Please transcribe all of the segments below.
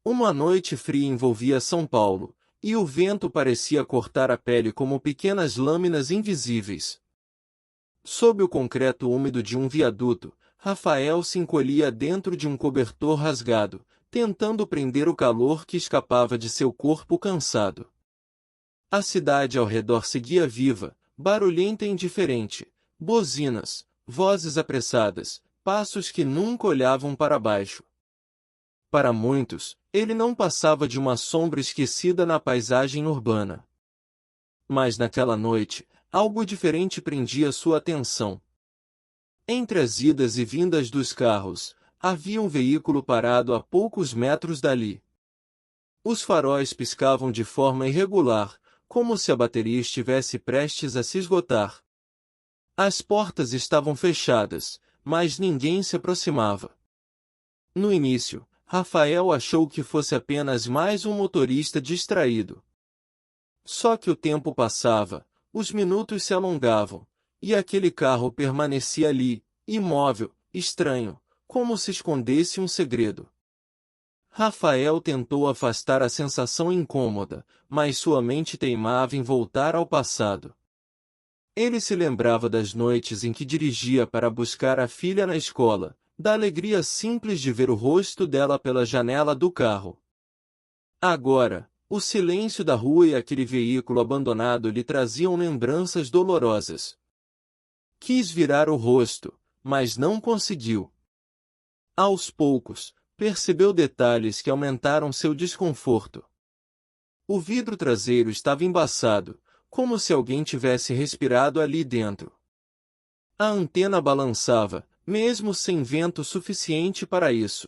Uma noite fria envolvia São Paulo, e o vento parecia cortar a pele como pequenas lâminas invisíveis. Sob o concreto úmido de um viaduto, Rafael se encolhia dentro de um cobertor rasgado, tentando prender o calor que escapava de seu corpo cansado. A cidade ao redor seguia viva, barulhenta e indiferente, buzinas, vozes apressadas, passos que nunca olhavam para baixo. Para muitos, ele não passava de uma sombra esquecida na paisagem urbana. Mas naquela noite, algo diferente prendia sua atenção. Entre as idas e vindas dos carros, havia um veículo parado a poucos metros dali. Os faróis piscavam de forma irregular, como se a bateria estivesse prestes a se esgotar. As portas estavam fechadas, mas ninguém se aproximava. No início, Rafael achou que fosse apenas mais um motorista distraído. Só que o tempo passava, os minutos se alongavam, e aquele carro permanecia ali, imóvel, estranho, como se escondesse um segredo. Rafael tentou afastar a sensação incômoda, mas sua mente teimava em voltar ao passado. Ele se lembrava das noites em que dirigia para buscar a filha na escola, da alegria simples de ver o rosto dela pela janela do carro. Agora, o silêncio da rua e aquele veículo abandonado lhe traziam lembranças dolorosas. Quis virar o rosto, mas não conseguiu. Aos poucos, percebeu detalhes que aumentaram seu desconforto. O vidro traseiro estava embaçado, como se alguém tivesse respirado ali dentro. A antena balançava, mesmo sem vento suficiente para isso.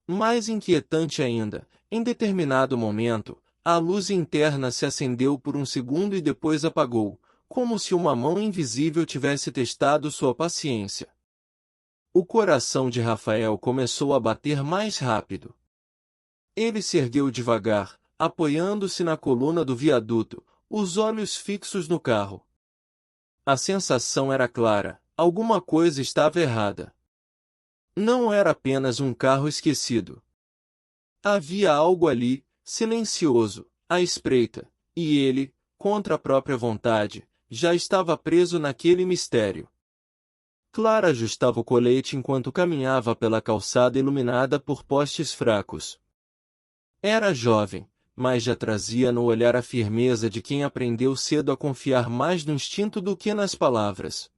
Mais inquietante ainda, em determinado momento, a luz interna se acendeu por um segundo e depois apagou, como se uma mão invisível tivesse testado sua paciência. O coração de Rafael começou a bater mais rápido. Ele se ergueu devagar, apoiando-se na coluna do viaduto, os olhos fixos no carro. A sensação era clara, alguma coisa estava errada. Não era apenas um carro esquecido. Havia algo ali, silencioso, à espreita, e ele, contra a própria vontade, já estava preso naquele mistério. Clara ajustava o colete enquanto caminhava pela calçada iluminada por postes fracos. Era jovem, mas já trazia no olhar a firmeza de quem aprendeu cedo a confiar mais no instinto do que nas palavras.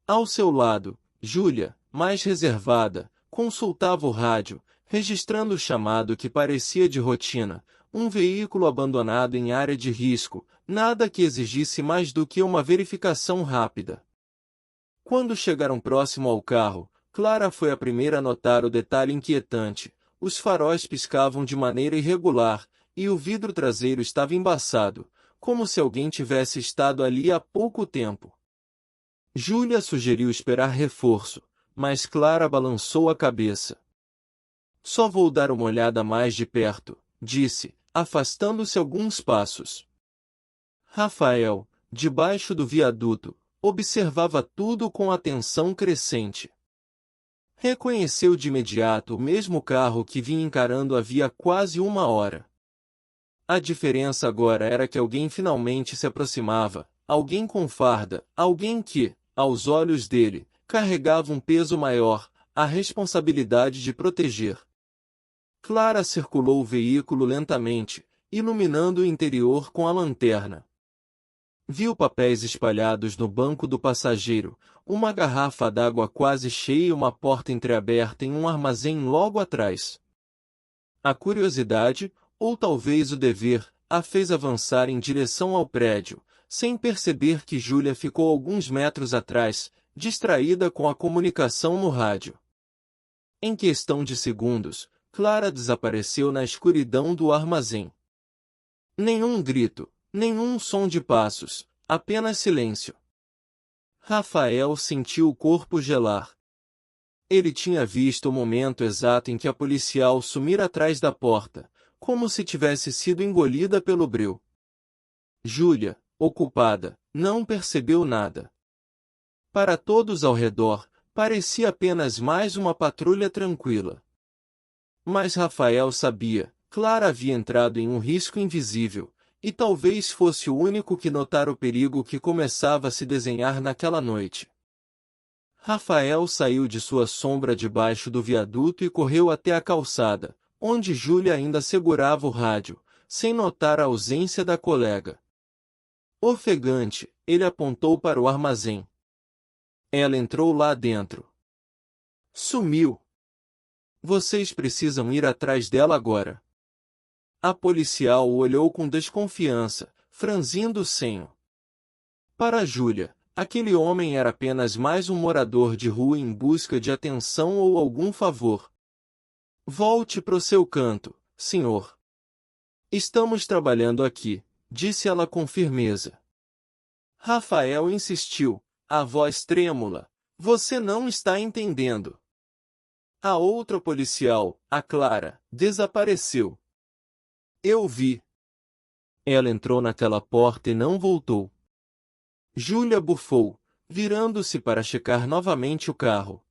Ao seu lado, Júlia, mais reservada, consultava o rádio, registrando o chamado que parecia de rotina, um veículo abandonado em área de risco, nada que exigisse mais do que uma verificação rápida. Quando chegaram próximo ao carro, Clara foi a primeira a notar o detalhe inquietante. Os faróis piscavam de maneira irregular, e o vidro traseiro estava embaçado, como se alguém tivesse estado ali há pouco tempo. Júlia sugeriu esperar reforço, mas Clara balançou a cabeça. Só vou dar uma olhada mais de perto, disse, afastando-se alguns passos. Rafael, debaixo do viaduto, observava tudo com atenção crescente. Reconheceu de imediato o mesmo carro que vinha encarando havia quase uma hora. A diferença agora era que alguém finalmente se aproximava, alguém com farda, alguém que, aos olhos dele, carregava um peso maior, a responsabilidade de proteger. Clara circulou o veículo lentamente, iluminando o interior com a lanterna. Viu papéis espalhados no banco do passageiro, uma garrafa d'água quase cheia e uma porta entreaberta em um armazém logo atrás. A curiosidade, ou talvez o dever, a fez avançar em direção ao prédio, sem perceber que Júlia ficou alguns metros atrás, distraída com a comunicação no rádio. Em questão de segundos, Clara desapareceu na escuridão do armazém. Nenhum grito, nenhum som de passos, apenas silêncio. Rafael sentiu o corpo gelar. Ele tinha visto o momento exato em que a policial sumira atrás da porta, como se tivesse sido engolida pelo breu. Júlia, ocupada, não percebeu nada. Para todos ao redor, parecia apenas mais uma patrulha tranquila. Mas Rafael sabia, Clara havia entrado em um risco invisível, e talvez fosse o único que notara o perigo que começava a se desenhar naquela noite. Rafael saiu de sua sombra debaixo do viaduto e correu até a calçada, onde Júlia ainda segurava o rádio, sem notar a ausência da colega. Ofegante, ele apontou para o armazém. Ela entrou lá dentro. Sumiu. Vocês precisam ir atrás dela agora. A policial o olhou com desconfiança, franzindo o senho. Para Júlia, aquele homem era apenas mais um morador de rua em busca de atenção ou algum favor. Volte pro seu canto, senhor. Estamos trabalhando aqui, disse ela com firmeza. Rafael insistiu, a voz trêmula. Você não está entendendo. A outra policial, a Clara, desapareceu. Eu vi. Ela entrou naquela porta e não voltou. Júlia bufou, virando-se para checar novamente o carro.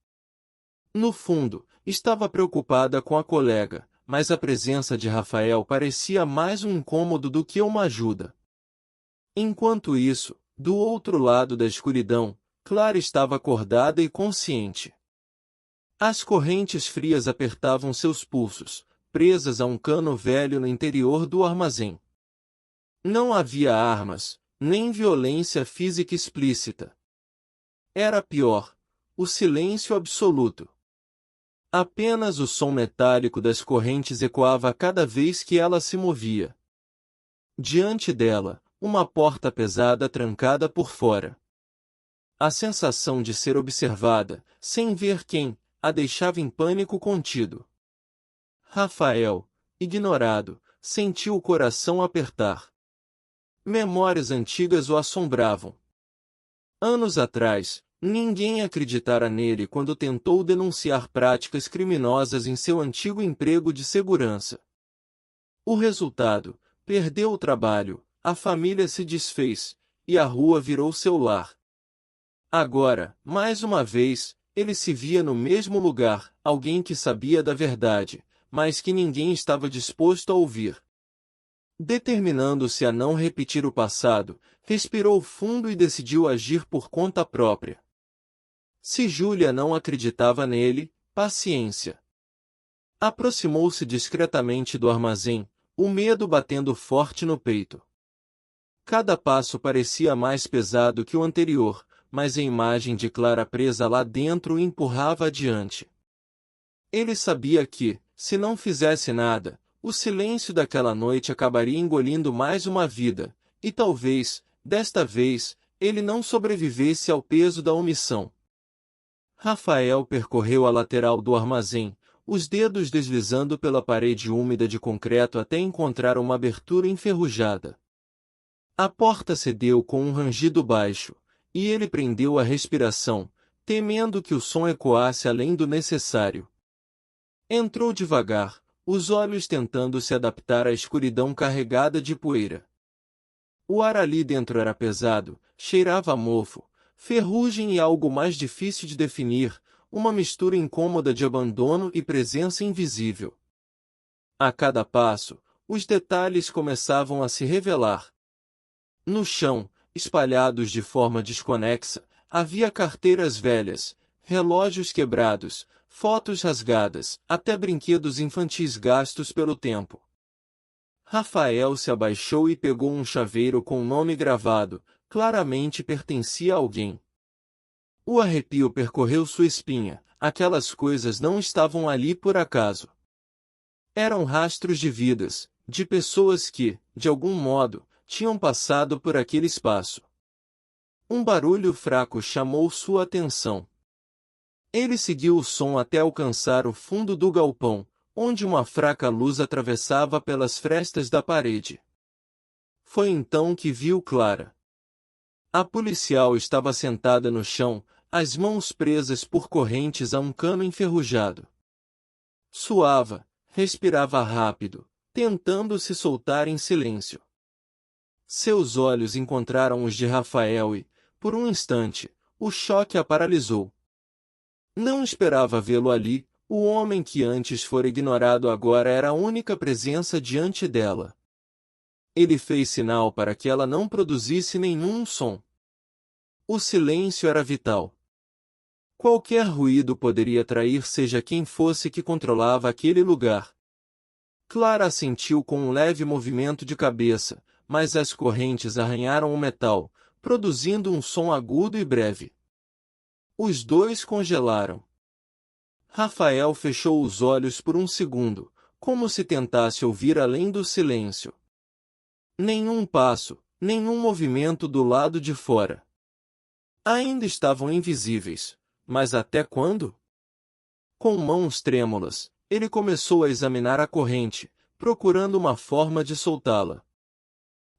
No fundo, estava preocupada com a colega, mas a presença de Rafael parecia mais um incômodo do que uma ajuda. Enquanto isso, do outro lado da escuridão, Clara estava acordada e consciente. As correntes frias apertavam seus pulsos, presas a um cano velho no interior do armazém. Não havia armas, nem violência física explícita. Era pior, o silêncio absoluto. Apenas o som metálico das correntes ecoava a cada vez que ela se movia. Diante dela, uma porta pesada trancada por fora. A sensação de ser observada, sem ver quem, a deixava em pânico contido. Rafael, ignorado, sentiu o coração apertar. Memórias antigas o assombravam. Anos atrás, ninguém acreditara nele quando tentou denunciar práticas criminosas em seu antigo emprego de segurança. O resultado, perdeu o trabalho, a família se desfez, e a rua virou seu lar. Agora, mais uma vez, ele se via no mesmo lugar, alguém que sabia da verdade, mas que ninguém estava disposto a ouvir. Determinando-se a não repetir o passado, respirou fundo e decidiu agir por conta própria. Se Júlia não acreditava nele, paciência. Aproximou-se discretamente do armazém, o medo batendo forte no peito. Cada passo parecia mais pesado que o anterior, mas a imagem de Clara presa lá dentro o empurrava adiante. Ele sabia que, se não fizesse nada, o silêncio daquela noite acabaria engolindo mais uma vida, e talvez, desta vez, ele não sobrevivesse ao peso da omissão. Rafael percorreu a lateral do armazém, os dedos deslizando pela parede úmida de concreto até encontrar uma abertura enferrujada. A porta cedeu com um rangido baixo, e ele prendeu a respiração, temendo que o som ecoasse além do necessário. Entrou devagar, os olhos tentando se adaptar à escuridão carregada de poeira. O ar ali dentro era pesado, cheirava a mofo, ferrugem e algo mais difícil de definir, uma mistura incômoda de abandono e presença invisível. A cada passo, os detalhes começavam a se revelar. No chão, espalhados de forma desconexa, havia carteiras velhas, relógios quebrados, fotos rasgadas, até brinquedos infantis gastos pelo tempo. Rafael se abaixou e pegou um chaveiro com o nome gravado, claramente pertencia a alguém. O arrepio percorreu sua espinha, aquelas coisas não estavam ali por acaso. Eram rastros de vidas, de pessoas que, de algum modo, tinham passado por aquele espaço. Um barulho fraco chamou sua atenção. Ele seguiu o som até alcançar o fundo do galpão, onde uma fraca luz atravessava pelas frestas da parede. Foi então que viu Clara. A policial estava sentada no chão, as mãos presas por correntes a um cano enferrujado. Suava, respirava rápido, tentando se soltar em silêncio. Seus olhos encontraram os de Rafael e, por um instante, o choque a paralisou. Não esperava vê-lo ali, O homem que antes fora ignorado agora era a única presença diante dela. Ele fez sinal para que ela não produzisse nenhum som. O silêncio era vital. Qualquer ruído poderia atrair seja quem fosse que controlava aquele lugar. Clara assentiu com um leve movimento de cabeça, mas as correntes arranharam o metal, produzindo um som agudo e breve. Os dois congelaram. Rafael fechou os olhos por um segundo, como se tentasse ouvir além do silêncio. Nenhum passo, nenhum movimento do lado de fora. Ainda estavam invisíveis, mas até quando? Com mãos trêmulas, ele começou a examinar a corrente, procurando uma forma de soltá-la.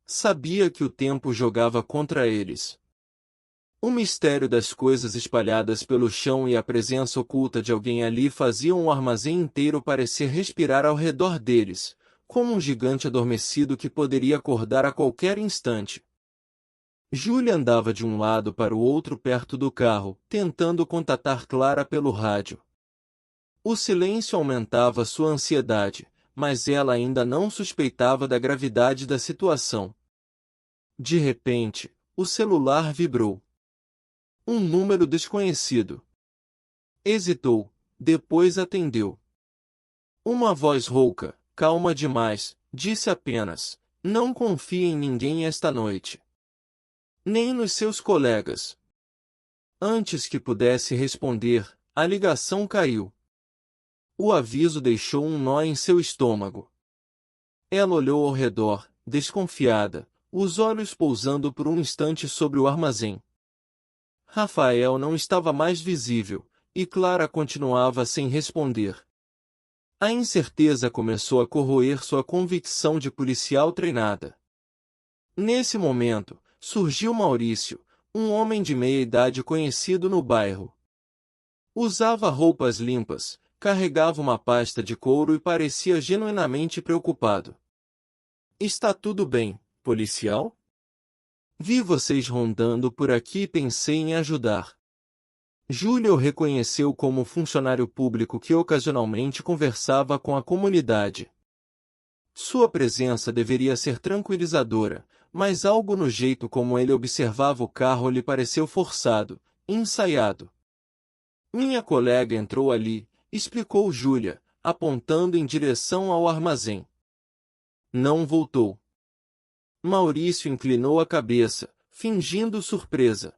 Sabia que o tempo jogava contra eles. O mistério das coisas espalhadas pelo chão e a presença oculta de alguém ali faziam o armazém inteiro parecer respirar ao redor deles, como um gigante adormecido que poderia acordar a qualquer instante. Júlia andava de um lado para o outro perto do carro, tentando contatar Clara pelo rádio. O silêncio aumentava sua ansiedade, mas ela ainda não suspeitava da gravidade da situação. De repente, o celular vibrou. Um número desconhecido. Hesitou, depois atendeu. Uma voz rouca, calma demais, disse apenas: "Não confie em ninguém esta noite. Nem nos seus colegas." Antes que pudesse responder, a ligação caiu. O aviso deixou um nó em seu estômago. Ela olhou ao redor, desconfiada, os olhos pousando por um instante sobre o armazém. Rafael não estava mais visível, e Clara continuava sem responder. A incerteza começou a corroer sua convicção de policial treinada. Nesse momento, surgiu Maurício, um homem de meia idade conhecido no bairro. Usava roupas limpas, carregava uma pasta de couro e parecia genuinamente preocupado. "Está tudo bem, policial? Vi vocês rondando por aqui e pensei em ajudar." Júlia o reconheceu como funcionário público que ocasionalmente conversava com a comunidade. Sua presença deveria ser tranquilizadora, mas algo no jeito como ele observava o carro lhe pareceu forçado, ensaiado. "Minha colega entrou ali", explicou Júlia, apontando em direção ao armazém. "Não voltou." Maurício inclinou a cabeça, fingindo surpresa.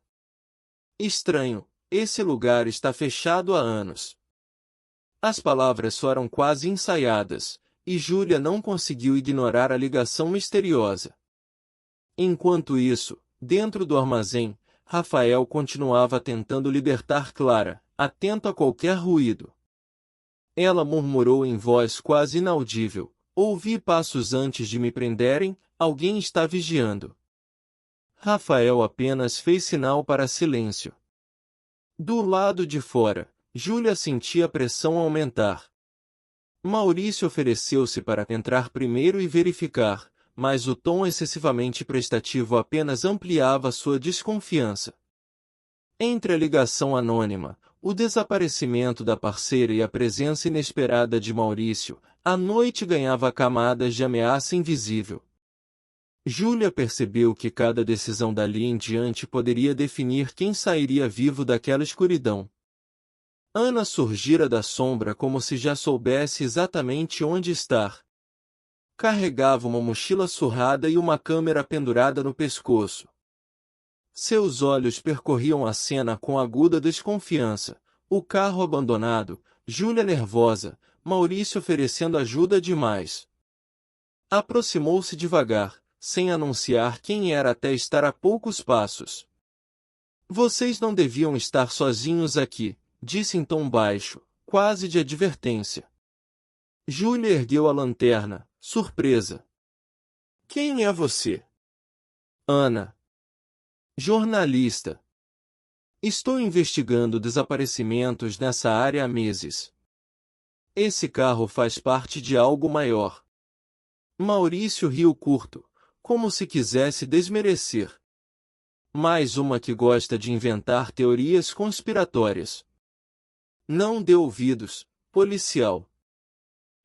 "Estranho, esse lugar está fechado há anos." As palavras soaram quase ensaiadas, e Júlia não conseguiu ignorar a ligação misteriosa. Enquanto isso, dentro do armazém, Rafael continuava tentando libertar Clara, atento a qualquer ruído. Ela murmurou em voz quase inaudível: "Ouvi passos antes de me prenderem, alguém está vigiando." Rafael apenas fez sinal para silêncio. Do lado de fora, Júlia sentia a pressão aumentar. Maurício ofereceu-se para entrar primeiro e verificar, mas o tom excessivamente prestativo apenas ampliava sua desconfiança. Entre a ligação anônima, o desaparecimento da parceira e a presença inesperada de Maurício, a noite ganhava camadas de ameaça invisível. Júlia percebeu que cada decisão dali em diante poderia definir quem sairia vivo daquela escuridão. Ana surgira da sombra como se já soubesse exatamente onde estar. Carregava uma mochila surrada e uma câmera pendurada no pescoço. Seus olhos percorriam a cena com aguda desconfiança, o carro abandonado, Júlia nervosa, Maurício oferecendo ajuda demais. Aproximou-se devagar, sem anunciar quem era até estar a poucos passos. "Vocês não deviam estar sozinhos aqui", disse em tom baixo, quase de advertência. Júlia ergueu a lanterna, surpresa. "Quem é você?" "Ana. Jornalista. Estou investigando desaparecimentos nessa área há meses. Esse carro faz parte de algo maior." Maurício riu curto, como se quisesse desmerecer. Mais uma que gosta de inventar teorias conspiratórias. Não dê ouvidos, policial.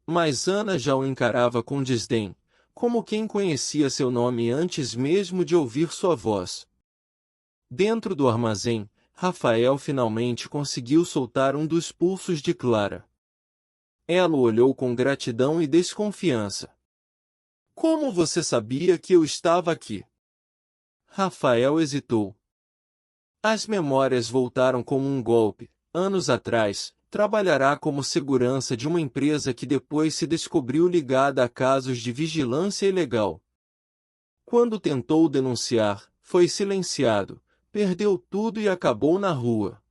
Mas Ana já o encarava com desdém, como quem conhecia seu nome antes mesmo de ouvir sua voz. Dentro do armazém, Rafael finalmente conseguiu soltar um dos pulsos de Clara. Ela o olhou com gratidão e desconfiança. Como você sabia que eu estava aqui? Rafael hesitou. As memórias voltaram como um golpe. Anos atrás, trabalhará como segurança de uma empresa que depois se descobriu ligada a casos de vigilância ilegal. Quando tentou denunciar, foi silenciado, perdeu tudo e acabou na rua.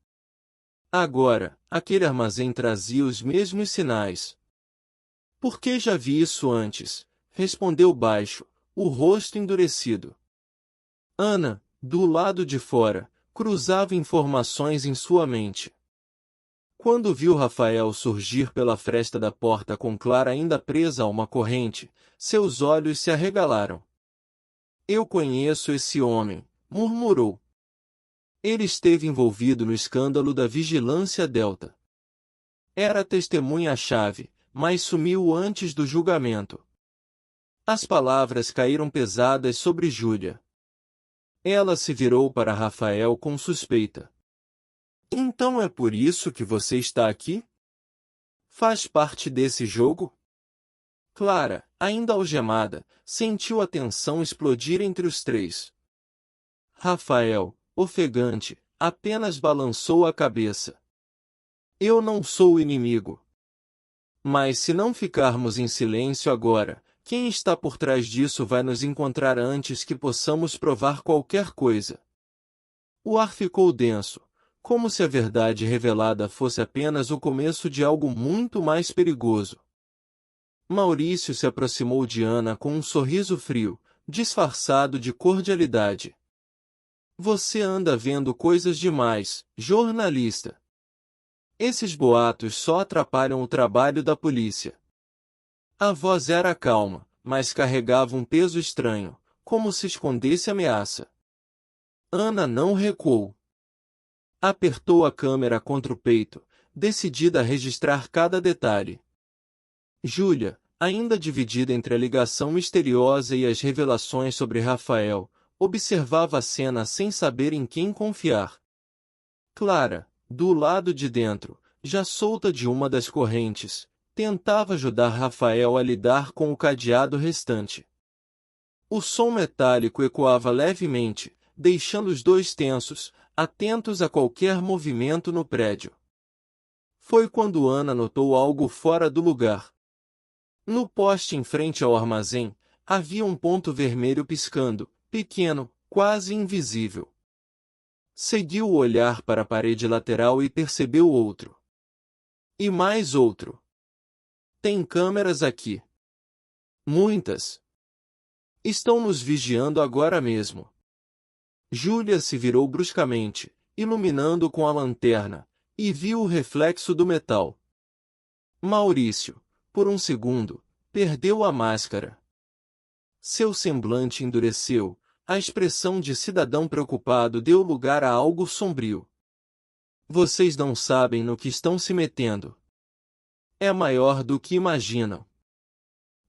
Agora, aquele armazém trazia os mesmos sinais. Por que já vi isso antes? Respondeu baixo, o rosto endurecido. Ana, do lado de fora, cruzava informações em sua mente. Quando viu Rafael surgir pela fresta da porta com Clara ainda presa a uma corrente, seus olhos se arregalaram. Eu conheço esse homem, murmurou. Ele esteve envolvido no escândalo da Vigilância Delta. Era testemunha-chave, mas sumiu antes do julgamento. As palavras caíram pesadas sobre Júlia. Ela se virou para Rafael com suspeita. Então é por isso que você está aqui? Faz parte desse jogo? Clara, ainda algemada, sentiu a tensão explodir entre os três. Rafael, ofegante, apenas balançou a cabeça. Eu não sou o inimigo. Mas se não ficarmos em silêncio agora, quem está por trás disso vai nos encontrar antes que possamos provar qualquer coisa. O ar ficou denso, como se a verdade revelada fosse apenas o começo de algo muito mais perigoso. Maurício se aproximou de Ana com um sorriso frio, disfarçado de cordialidade. Você anda vendo coisas demais, jornalista. Esses boatos só atrapalham o trabalho da polícia. A voz era calma, mas carregava um peso estranho, como se escondesse ameaça. Ana não recuou. Apertou a câmera contra o peito, decidida a registrar cada detalhe. Júlia, ainda dividida entre a ligação misteriosa e as revelações sobre Rafael, observava a cena sem saber em quem confiar. Clara, do lado de dentro, já solta de uma das correntes, tentava ajudar Rafael a lidar com o cadeado restante. O som metálico ecoava levemente, deixando os dois tensos, atentos a qualquer movimento no prédio. Foi quando Ana notou algo fora do lugar. No poste em frente ao armazém, havia um ponto vermelho piscando, pequeno, quase invisível. Seguiu o olhar para a parede lateral e percebeu outro. E mais outro. Tem câmeras aqui. Muitas. Estão nos vigiando agora mesmo. Júlia se virou bruscamente, iluminando com a lanterna, e viu o reflexo do metal. Maurício, por um segundo, perdeu a máscara. Seu semblante endureceu, a expressão de cidadão preocupado deu lugar a algo sombrio. Vocês não sabem no que estão se metendo. É maior do que imaginam.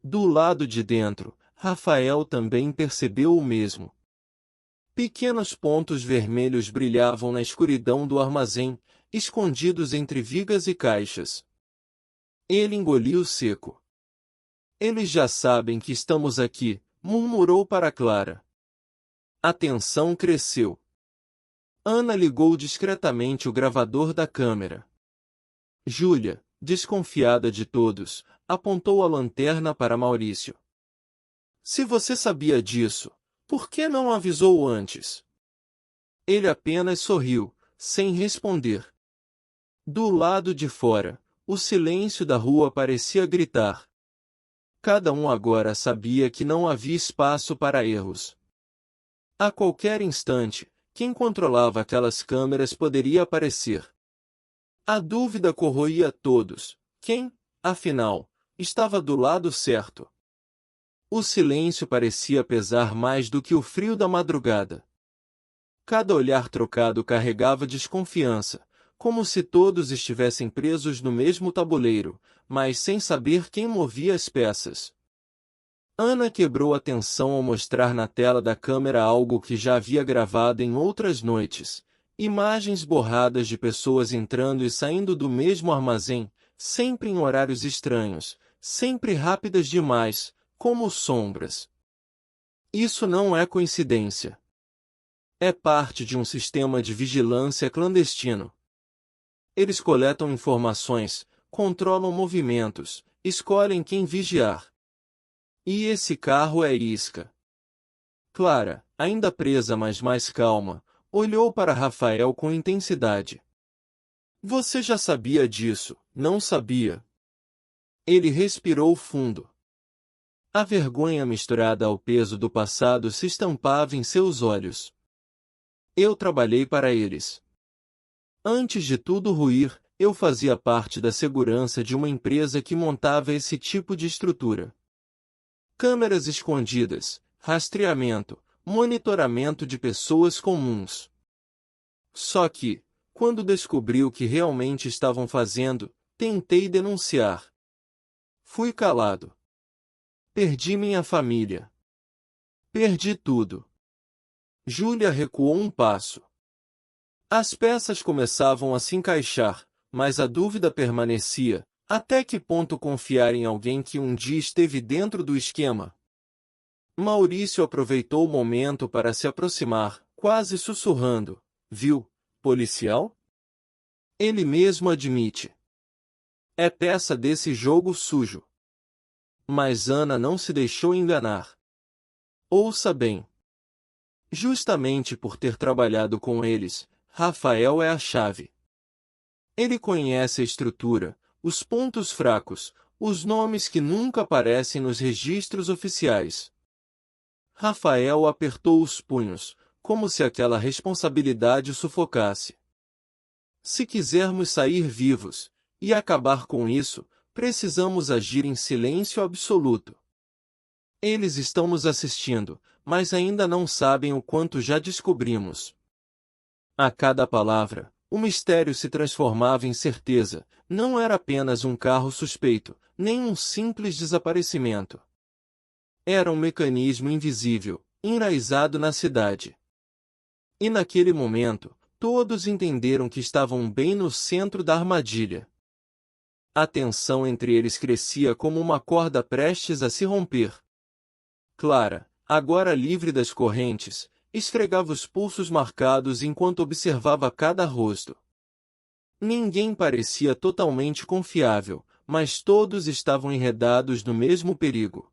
Do lado de dentro, Rafael também percebeu o mesmo. Pequenos pontos vermelhos brilhavam na escuridão do armazém, escondidos entre vigas e caixas. Ele engoliu seco. Eles já sabem que estamos aqui, murmurou para Clara. A tensão cresceu. Ana ligou discretamente o gravador da câmera. Júlia, desconfiada de todos, apontou a lanterna para Maurício. Se você sabia disso, por que não avisou antes? Ele apenas sorriu, sem responder. Do lado de fora, o silêncio da rua parecia gritar. Cada um agora sabia que não havia espaço para erros. A qualquer instante, quem controlava aquelas câmeras poderia aparecer. A dúvida corroía todos. Quem, afinal, estava do lado certo? O silêncio parecia pesar mais do que o frio da madrugada. Cada olhar trocado carregava desconfiança, como se todos estivessem presos no mesmo tabuleiro, mas sem saber quem movia as peças. Ana quebrou a tensão ao mostrar na tela da câmera algo que já havia gravado em outras noites. Imagens borradas de pessoas entrando e saindo do mesmo armazém, sempre em horários estranhos, sempre rápidas demais, como sombras. Isso não é coincidência. É parte de um sistema de vigilância clandestino. Eles coletam informações, controlam movimentos, escolhem quem vigiar. E esse carro é isca. Clara, ainda presa mas mais calma, olhou para Rafael com intensidade. Você já sabia disso, não sabia? Ele respirou fundo. A vergonha misturada ao peso do passado se estampava em seus olhos. Eu trabalhei para eles. Antes de tudo ruir, eu fazia parte da segurança de uma empresa que montava esse tipo de estrutura. Câmeras escondidas, rastreamento, monitoramento de pessoas comuns. Só que, quando descobri o que realmente estavam fazendo, tentei denunciar. Fui calado. Perdi minha família. Perdi tudo. Júlia recuou um passo. As peças começavam a se encaixar, mas a dúvida permanecia: até que ponto confiar em alguém que um dia esteve dentro do esquema? Maurício aproveitou o momento para se aproximar, quase sussurrando: viu, policial? Ele mesmo admite. É peça desse jogo sujo. Mas Ana não se deixou enganar. Ouça bem. Justamente por ter trabalhado com eles, Rafael é a chave. Ele conhece a estrutura, os pontos fracos, os nomes que nunca aparecem nos registros oficiais. Rafael apertou os punhos, como se aquela responsabilidade o sufocasse. Se quisermos sair vivos, e acabar com isso, precisamos agir em silêncio absoluto. Eles estão nos assistindo, mas ainda não sabem o quanto já descobrimos. A cada palavra, o mistério se transformava em certeza, não era apenas um carro suspeito, nem um simples desaparecimento. Era um mecanismo invisível, enraizado na cidade. E naquele momento, todos entenderam que estavam bem no centro da armadilha. A tensão entre eles crescia como uma corda prestes a se romper. Clara, agora livre das correntes, esfregava os pulsos marcados enquanto observava cada rosto. Ninguém parecia totalmente confiável, mas todos estavam enredados no mesmo perigo.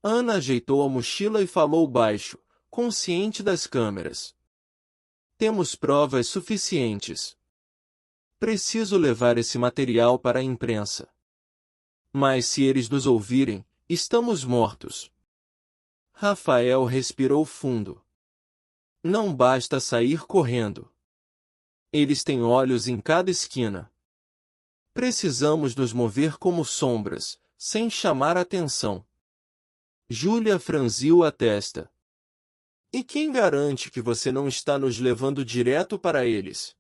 Ana ajeitou a mochila e falou baixo, consciente das câmeras. Temos provas suficientes. Preciso levar esse material para a imprensa. Mas se eles nos ouvirem, estamos mortos. Rafael respirou fundo. Não basta sair correndo. Eles têm olhos em cada esquina. Precisamos nos mover como sombras, sem chamar atenção. Júlia franziu a testa. E quem garante que você não está nos levando direto para eles?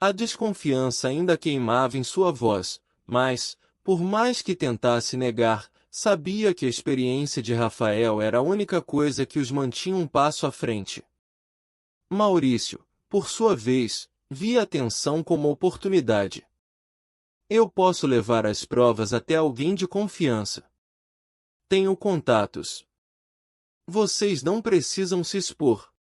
A desconfiança ainda queimava em sua voz, mas, por mais que tentasse negar, sabia que a experiência de Rafael era a única coisa que os mantinha um passo à frente. Maurício, por sua vez, via a tensão como oportunidade. Eu posso levar as provas até alguém de confiança. Tenho contatos. Vocês não precisam se expor.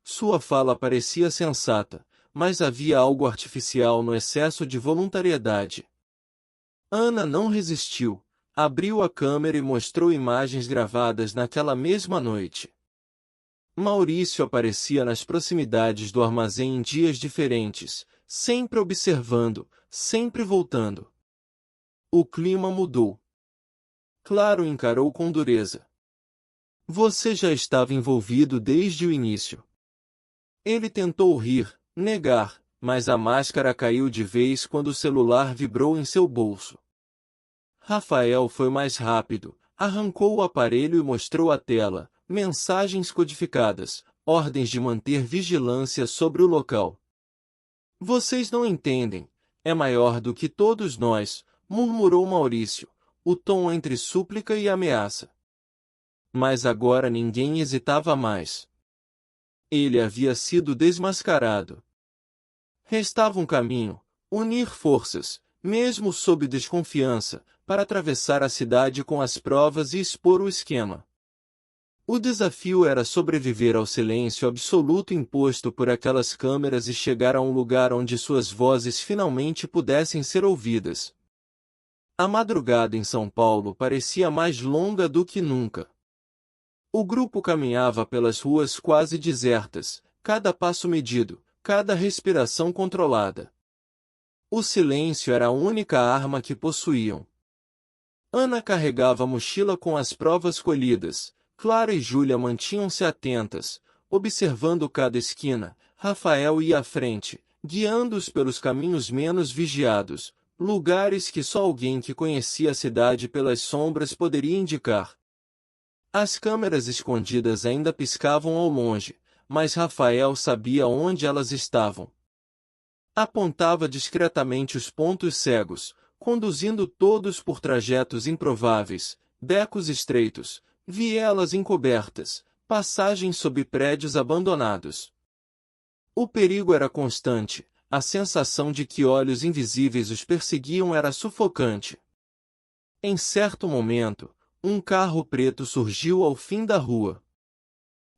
Sua fala parecia sensata, mas havia algo artificial no excesso de voluntariedade. Ana não resistiu, abriu a câmera e mostrou imagens gravadas naquela mesma noite. Maurício aparecia nas proximidades do armazém em dias diferentes, sempre observando, sempre voltando. O clima mudou. Claro, encarou com dureza. Você já estava envolvido desde o início. Ele tentou rir, negar, mas a máscara caiu de vez quando o celular vibrou em seu bolso. Rafael foi mais rápido, arrancou o aparelho e mostrou a tela, mensagens codificadas, ordens de manter vigilância sobre o local. Vocês não entendem. É maior do que todos nós, murmurou Maurício, o tom entre súplica e ameaça. Mas agora ninguém hesitava mais. Ele havia sido desmascarado. Restava um caminho: unir forças, mesmo sob desconfiança, para atravessar a cidade com as provas e expor o esquema. O desafio era sobreviver ao silêncio absoluto imposto por aquelas câmeras e chegar a um lugar onde suas vozes finalmente pudessem ser ouvidas. A madrugada em São Paulo parecia mais longa do que nunca. O grupo caminhava pelas ruas quase desertas, cada passo medido, cada respiração controlada. O silêncio era a única arma que possuíam. Ana carregava a mochila com as provas colhidas. Clara e Júlia mantinham-se atentas, observando cada esquina. Rafael ia à frente, guiando-os pelos caminhos menos vigiados, lugares que só alguém que conhecia a cidade pelas sombras poderia indicar. As câmeras escondidas ainda piscavam ao longe, mas Rafael sabia onde elas estavam. Apontava discretamente os pontos cegos, conduzindo todos por trajetos improváveis, becos estreitos, vielas encobertas, passagens sob prédios abandonados. O perigo era constante, a sensação de que olhos invisíveis os perseguiam era sufocante. Em certo momento, um carro preto surgiu ao fim da rua.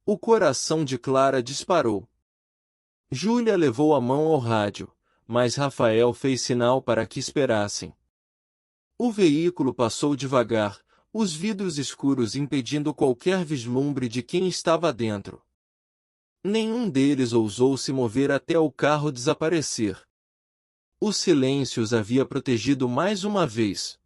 O coração de Clara disparou. Júlia levou a mão ao rádio, mas Rafael fez sinal para que esperassem. O veículo passou devagar, os vidros escuros impedindo qualquer vislumbre de quem estava dentro. Nenhum deles ousou se mover até o carro desaparecer. O silêncio os havia protegido mais uma vez.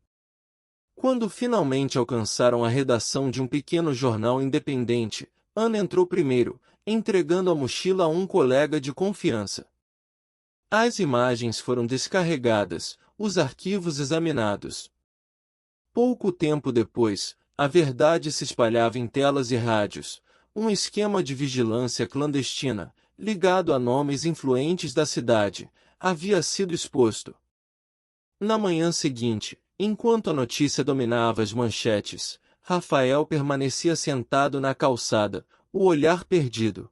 Quando finalmente alcançaram a redação de um pequeno jornal independente, Ana entrou primeiro, entregando a mochila a um colega de confiança. As imagens foram descarregadas, os arquivos examinados. Pouco tempo depois, a verdade se espalhava em telas e rádios. Um esquema de vigilância clandestina, ligado a nomes influentes da cidade, havia sido exposto. Na manhã seguinte, enquanto a notícia dominava as manchetes, Rafael permanecia sentado na calçada, o olhar perdido.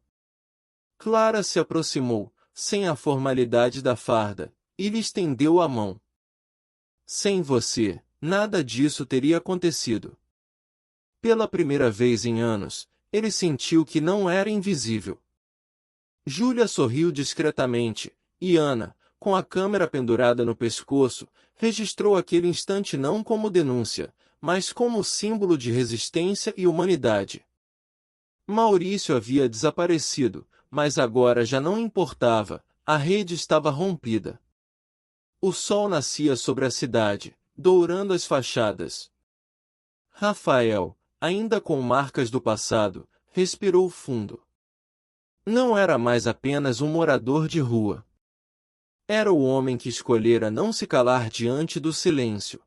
Clara se aproximou, sem a formalidade da farda, e lhe estendeu a mão. Sem você, nada disso teria acontecido. Pela primeira vez em anos, ele sentiu que não era invisível. Júlia sorriu discretamente, e Ana, com a câmera pendurada no pescoço, registrou aquele instante não como denúncia, mas como símbolo de resistência e humanidade. Maurício havia desaparecido, mas agora já não importava, a rede estava rompida. O sol nascia sobre a cidade, dourando as fachadas. Rafael, ainda com marcas do passado, respirou fundo. Não era mais apenas um morador de rua. Era o homem que escolhera não se calar diante do silêncio.